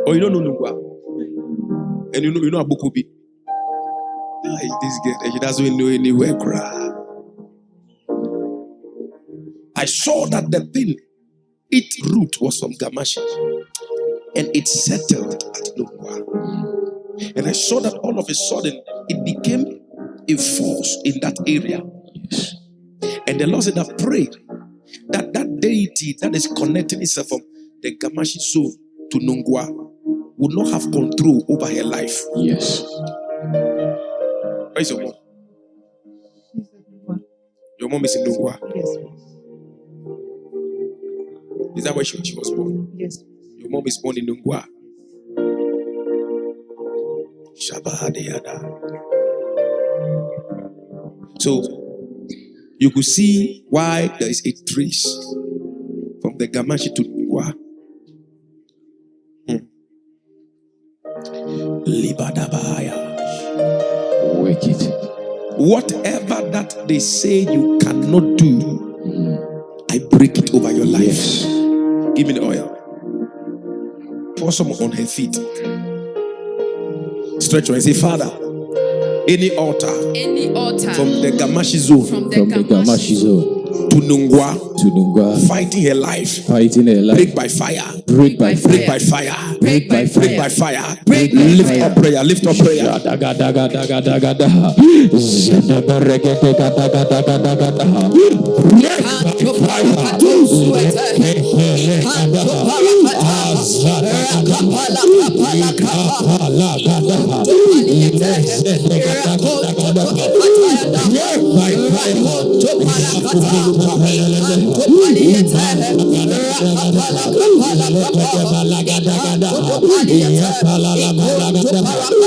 Or you don't know Nungwa. And you know Abukubi. This girl, she doesn't know anywhere. I saw that the thing, its root was from Gamashi. And it settled at Nungwa. And I saw that all of a sudden, it became a force in that area. Yes. And the Lord said, I pray that that deity that is connecting itself from the Gamashi zone to Nungwa would not have control over her life. Yes. Where is your mom? Your mom is in Nungwa. Yes. Is that where she was born? Yes. Your mom is born in Nungwa. Shabahadiyada. So you could see why there is a trace from the Gamashi to Nungwa. Libadabaya. Work it. Whatever that they say you cannot do, I break it over your life. Yes. Give me the oil. Pour some on her feet. Stretch her and say, Father, any altar Any altar from the Gamashi zone from From the Gamashi zone to Nungwa, to Nungwa, fighting her life, fighting a life. break by fire, Break by fire. break by fire, break by break by fire. fire. Break by Lift fire. up prayer, lift up prayer. Daga daga daga daga daga. Zeneberege daga daga daga daga daga.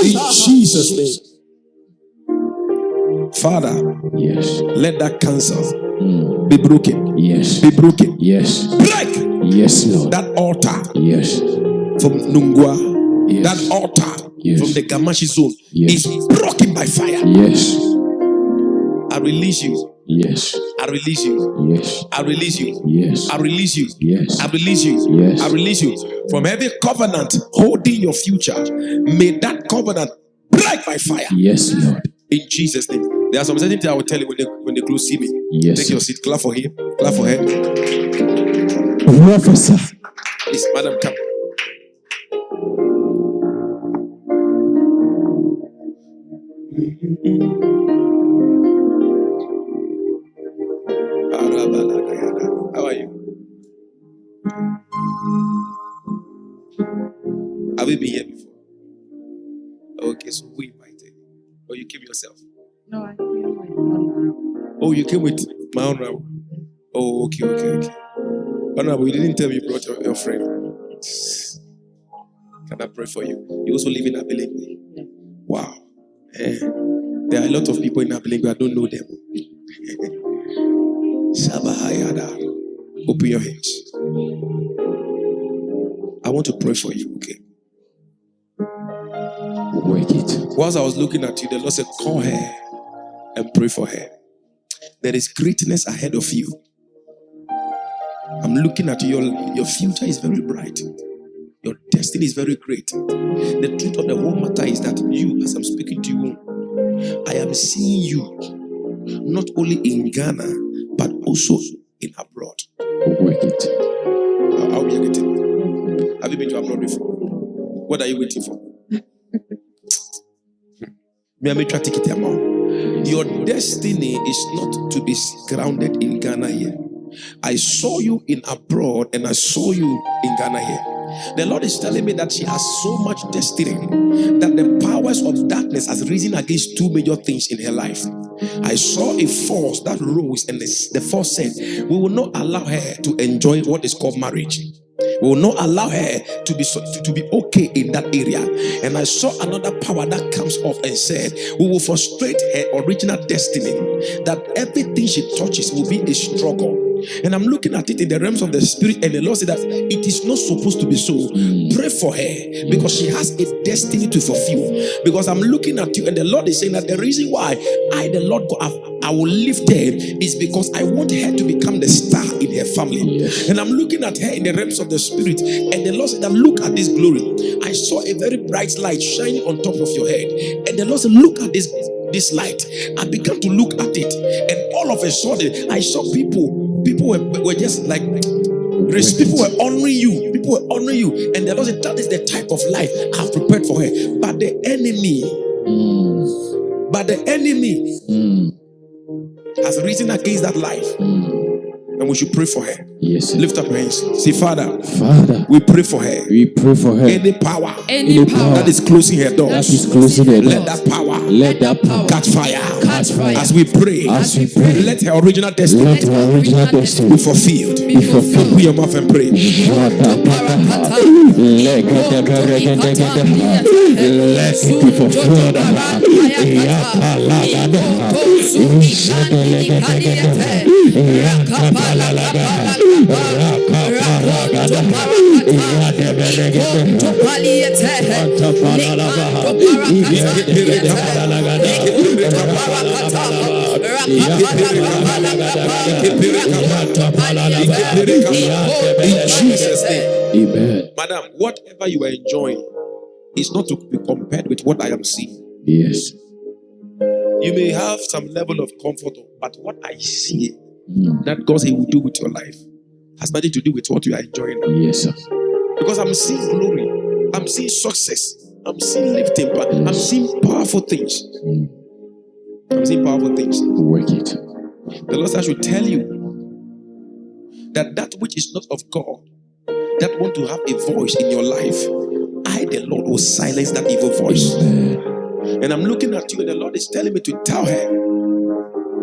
In Jesus' name. Father, Yes. let that cancer be broken. Yes. Be broken. Yes. Break Yes, Lord. that altar Yes. from Nungwa. Yes. That altar Yes. from the Gamashi zone Yes. is broken by fire. Yes. I release you. Yes. I release you. Yes. I release you. Yes. I release you. Yes. I release you. Yes. I release you from every covenant holding your future. May that covenant break by fire. Yes, Lord. In Jesus' name. There are some certain things I will tell you when they close see me. Yes. Take your seat. Clap for him. Clap for her. Professor. Please, madam, come. How are you? Have you been here before? Okay, so who invited you? Or you came yourself? No, I feel like honorable. Oh, you came with my honorable. Oh, okay. Honorable, you didn't tell me you brought your friend. Can I pray for you? You also live in Abilene. Wow. There are a lot of people in Abilene, I don't know them. Shabahayada. Open your hands. I want to pray for you, okay? Work it. Whilst I was looking at you, the Lord said, call her and pray for her. There is greatness ahead of you. I'm looking at you. Your future is very bright. Your destiny is very great. The truth of the whole matter is that you, as I'm speaking to you, I am seeing you not only in Ghana, but also in abroad. Work it. How are you getting? Have you been to abroad before? What are you waiting for? Your destiny is not to be grounded in Ghana here. I saw you in abroad and I saw you in Ghana here. The Lord is telling me that she has so much destiny that the powers of darkness has risen against two major things in her life. I saw a force that rose, and the force said, we will not allow her to enjoy what is called marriage. We will not allow her to be okay in that area. And I saw another power that comes off and said, we will frustrate her original destiny, that everything she touches will be a struggle. And I'm looking at it in the realms of the spirit, and the Lord said that it is not supposed to be so. Pray for her because she has a destiny to fulfill. Because I'm looking at you, and the Lord is saying that the reason why I, the Lord, I will lift her is because I want her to become the star in her family. Yes. And I'm looking at her in the realms of the spirit, and the Lord said that look at this glory. I saw a very bright light shining on top of your head, and the Lord said, look at this light. I began to look at it, and all of a sudden I saw people were just like people were honoring you. People were honoring you. And the Lord said, that is the type of life I've prepared for her. But the enemy has risen against that life. And we should pray for her. Yes. Lift up your hands. Say, Father, we pray for her. We pray for her. Any power that is closing her doors, that is closing her let doors. that power catch fire. As we pray, let her original destiny be fulfilled. Open your mouth and pray. Let it be fulfilled. In Jesus' name. Amen. Madam, whatever you are enjoying is not to be compared with what I am seeing. Yes. You may have some level of comfort, but what I see that God will do with your life has nothing to do with what you are enjoying now. Yes, sir. Because I'm seeing glory, I'm seeing success, I'm seeing lifting, but I'm seeing powerful things. I'm seeing powerful things. Work it. The Lord said I should tell you that which is not of God, that want to have a voice in your life, I, the Lord, will silence that evil voice. And I'm looking at you, and the Lord is telling me to tell her,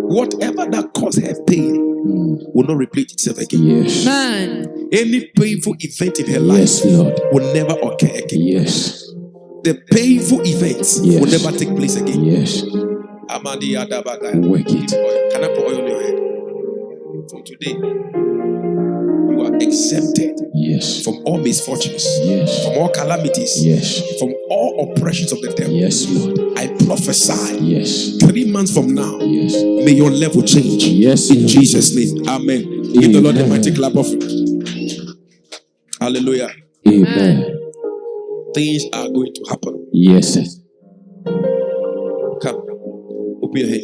whatever that caused her pain will not repeat itself again. Yes. Man. Any painful event in her Yes, life Lord. will never occur again. Yes. The painful events Yes. will never take place again. Yes. Amadi Adabaga. Work it. Can I put oil on your head? From today, you are exempted Yes. from all misfortunes, Yes. from all calamities, Yes. from all oppressions of the devil. Yes, Lord. I prophesy Yes. 3 months from now, Yes. may your level change. Yes. In Jesus' name. Amen. Give the Lord a mighty clap of it. Hallelujah. Amen. Things are going to happen. Yes, sir. Come. Open your hands.